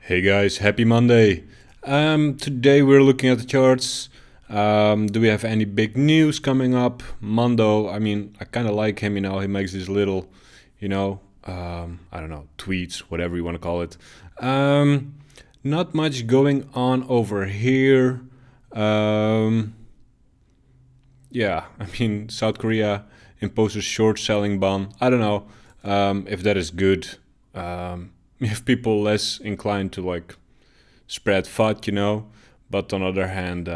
Hey guys, happy Monday. Today we're looking at the charts. Do we have any big news coming up? Mondo, I kind of like him, he makes these little, I don't know, tweets, whatever you want to call it. Not much going on over here. South Korea imposes short selling ban. I don't know if that is good. If people less inclined to spread FUD. But on the other hand,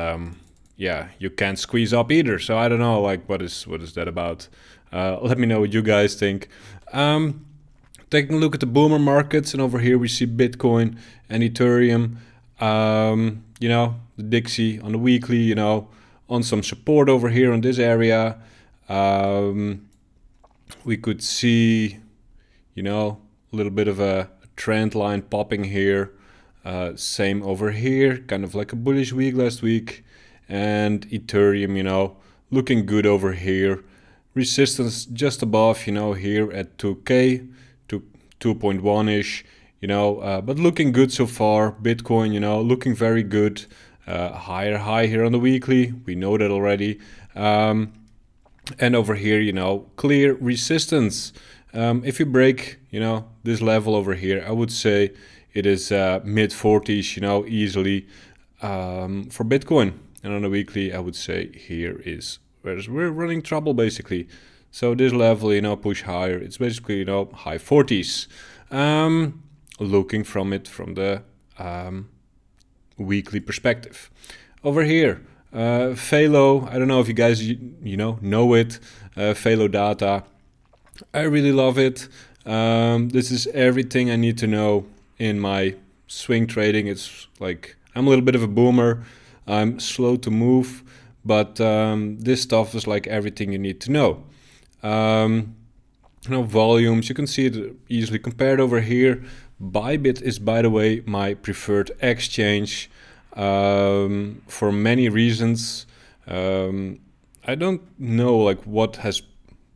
you can't squeeze up either. So I don't know, what is that about? Let me know what you guys think. Taking a look at the boomer markets, and over here we see Bitcoin and Ethereum. The Dixie on the weekly, on some support over here on this area. We could see, a little bit of a trend line popping here. Same over here, kind of like a bullish week last week. And Ethereum, looking good over here. Resistance just above, here at 2K, to 2.1-ish, but looking good so far. Bitcoin, looking very good. Higher high here on the weekly, we know that already. And over here, clear resistance. If you break, this level over here, I would say it is mid 40s, easily for Bitcoin. And on the weekly, I would say here is where we're running trouble basically. So this level, push higher. It's basically, high 40s. Looking from the weekly perspective. Over here, Phalo. I don't know if you guys, know it. Phalo data. I really love it. This is everything I need to know in my swing trading. It's like I'm a little bit of a boomer. I'm slow to move, but this stuff is like everything you need to know. Volumes, you can see it easily compared over here. Bybit is, by the way, my preferred exchange for many reasons. I don't know what has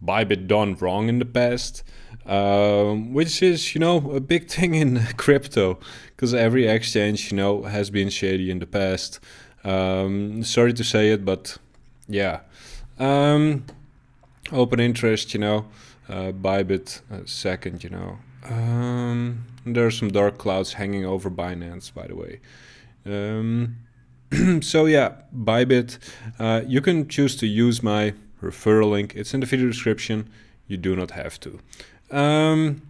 Bybit done wrong in the past, which is, a big thing in crypto, because every exchange, has been shady in the past. Sorry to say it, but yeah. Open interest, Bybit second, there are some dark clouds hanging over Binance, by the way. So yeah, Bybit. You can choose to use my referral link. It's in the video description. You do not have to. And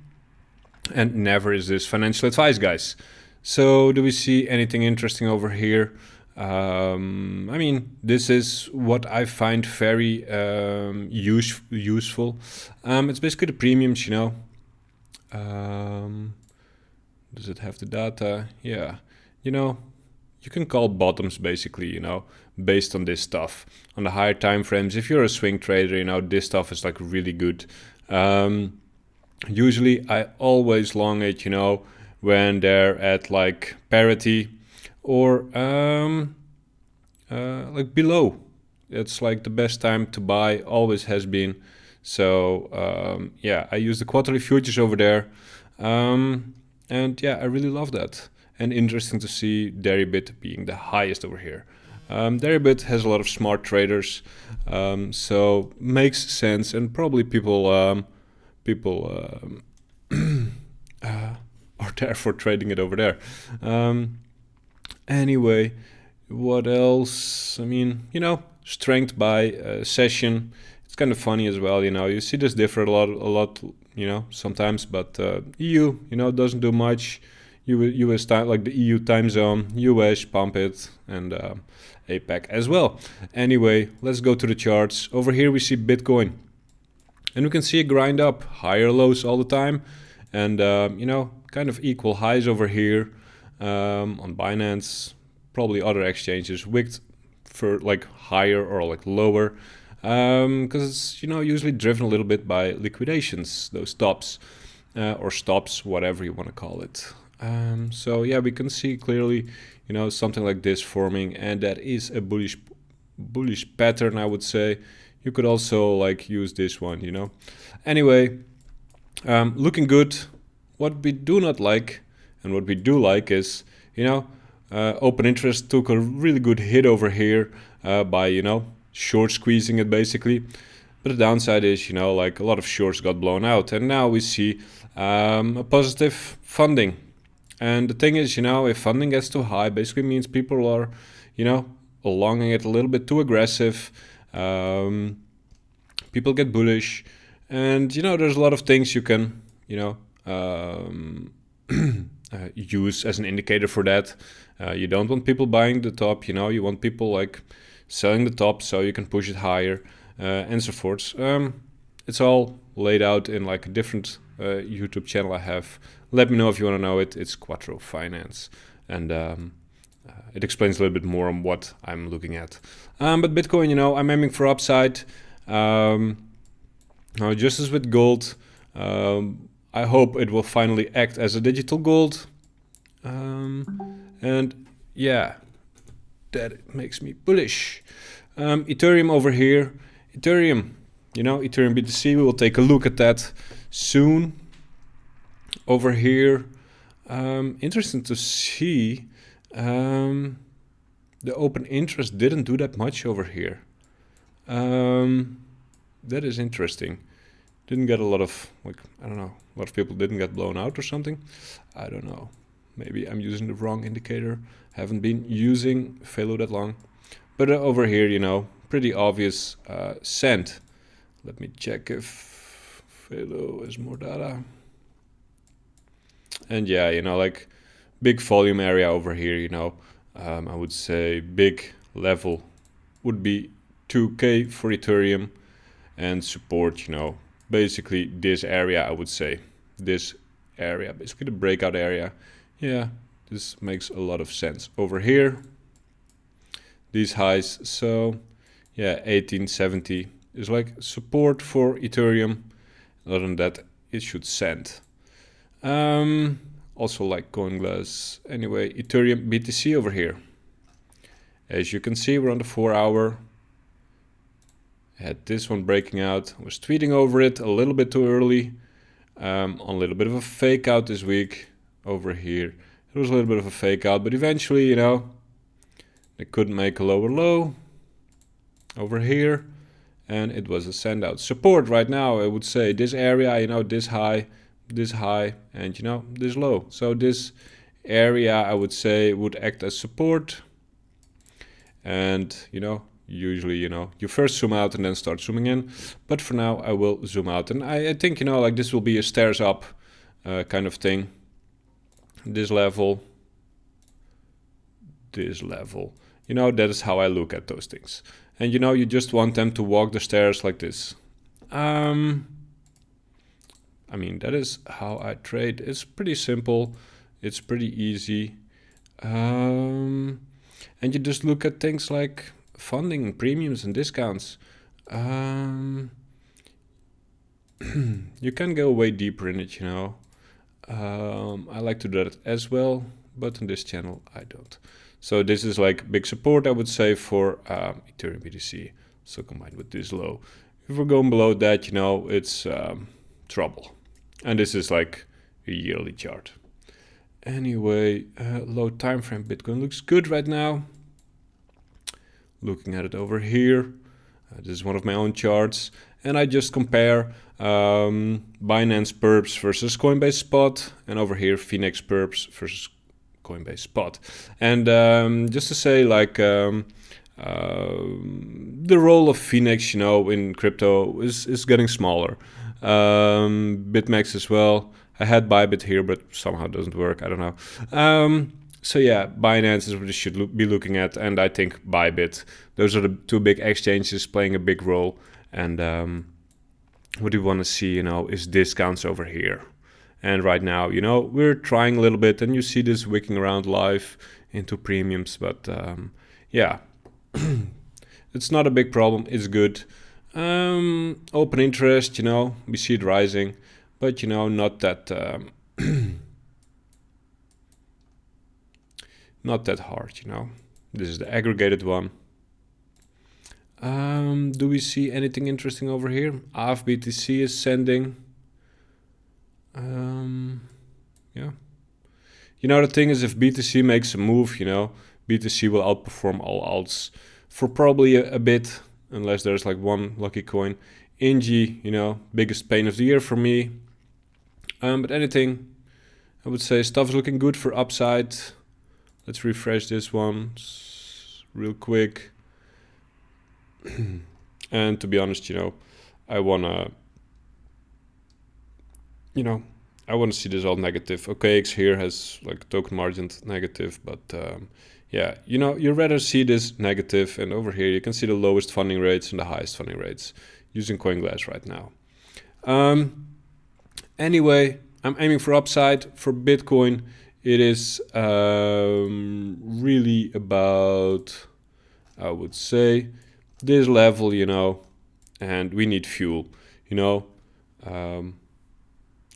never is this financial advice, guys. So do we see anything interesting over here? This is what I find very useful. It's basically the premiums, does it have the data? Yeah. You can call bottoms basically, based on this stuff. On the higher time frames, if you're a swing trader, this stuff is really good. Usually I always long it, when they're at parity or below. It's the best time to buy, always has been. So I use the quarterly futures over there. And yeah, I really love that. And interesting to see Deribit being the highest over here. Deribit has a lot of smart traders, so makes sense, and probably people are there for trading it over there. Anyway, what else? Strength by session. It's kind of funny as well. You see this differ a lot. Sometimes, but EU, doesn't do much. US time, the EU time zone, US pump it, and APAC as well. Anyway, let's go to the charts. Over here we see Bitcoin, and we can see it grind up higher lows all the time, and kind of equal highs over here on Binance, probably other exchanges wicked for higher or lower, because it's usually driven a little bit by liquidations, those tops or stops, whatever you want to call it. So yeah, we can see clearly, something like this forming, and that is a bullish pattern, I would say. You could also use this one, Anyway, looking good. What we do not like, And what we do like is, open interest took a really good hit over here by, short squeezing it basically. But the downside is, like a lot of shorts got blown out. And now we see a positive funding. And the thing is, if funding gets too high, basically means people are, longing it a little bit too aggressive. People get bullish. And, there's a lot of things you can, use as an indicator for that. You don't want people buying the top, you want people like selling the top so you can push it higher and so forth. It's all laid out in like a different YouTube channel I have. Let me know if you want to know it. It's Quattro Finance. And it explains a little bit more on what I'm looking at. But Bitcoin, I'm aiming for upside. Just as with gold, I hope it will finally act as a digital gold. And yeah, that makes me bullish. Ethereum over here. Ethereum BTC, we will take a look at that soon. Over here, interesting to see. The open interest didn't do that much over here. That is interesting. Didn't get a lot of, a lot of people didn't get blown out or something. I don't know. Maybe I'm using the wrong indicator. Haven't been using Phalo that long. But over here, pretty obvious send. Let me check if Phalo is more data. And yeah, like big volume area over here, I would say big level would be 2K for Ethereum, and support, basically this area, I would say. This area, basically the breakout area. Yeah, this makes a lot of sense. Over here, these highs, so yeah, 1870 is like support for Ethereum. Other than that, it should send. Also like CoinGlass. Anyway, Ethereum BTC over here. As you can see, we're on the 4-hour. Had this one breaking out. I was tweeting over it a little bit too early. On a little bit of a fake out this week over here. It was a little bit of a fake out, but eventually, they couldn't make a lower low over here. And it was a send out. Support right now, I would say this area, this high, and this low. So this area, I would say, would act as support. And, usually, you first zoom out and then start zooming in. But for now, I will zoom out. And I think, like this will be a stairs up kind of thing. This level. That is how I look at those things. And, you just want them to walk the stairs like this. That is how I trade. It's pretty simple. It's pretty easy. And you just look at things like funding, premiums, and discounts. You can go way deeper in it, I like to do that as well, but on this channel, I don't. So this is like big support, I would say, for Ethereum BTC. So combined with this low. If we're going below that, it's trouble. And this is like a yearly chart. Anyway, low time frame Bitcoin looks good right now. Looking at it over here. This is one of my own charts. And I just compare Binance Perps versus Coinbase Spot. And over here, Phoenix Perps versus Coinbase Spot. And just to say, like, the role of Phoenix, in crypto is getting smaller. BitMEX as well. I had Bybit here, but somehow it doesn't work. I don't know. So yeah, Binance is what you should be looking at, and I think Bybit. Those are the two big exchanges playing a big role. And what we want to see, is discounts over here. And right now, we're trying a little bit, and you see this wicking around live into premiums. But yeah, it's not a big problem. It's good. Open interest, we see it rising, but not that not that hard, This is the aggregated one. Do we see anything interesting over here? AFBTC is sending. Yeah. You know, the thing is, if BTC makes a move, you know, BTC will outperform all alts for probably a bit, unless there's like one lucky coin. NG, you know, biggest pain of the year for me. But anything, I would say stuff is looking good for upside. Let's refresh this one real quick. And to be honest, you know, I wanna see this all negative. OKX here has like token margin negative, but yeah, you know, you'd rather see this negative, and over here you can see the lowest funding rates and the highest funding rates using CoinGlass right now. Anyway, I'm aiming for upside. For Bitcoin, it is really about, I would say, this level, you know, and we need fuel, you know.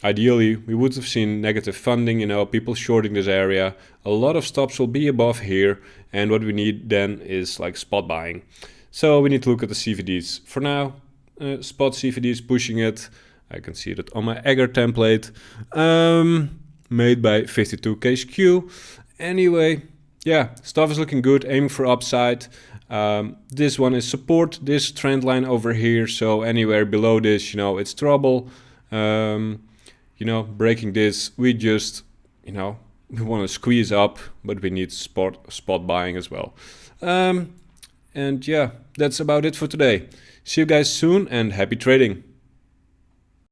Ideally, we would have seen negative funding, you know, people shorting this area. A lot of stops will be above here, and what we need then is like spot buying. So we need to look at the CVDs. For now, spot CVDs pushing it. I can see that on my Agar template, made by 52KHQ. Anyway, yeah, stuff is looking good, aiming for upside. This one is support, this trend line over here. So anywhere below this, you know, it's trouble. You know, breaking this, we just, you know, we want to squeeze up, but we need spot buying as well. And yeah, that's about it for today. See you guys soon, and happy trading.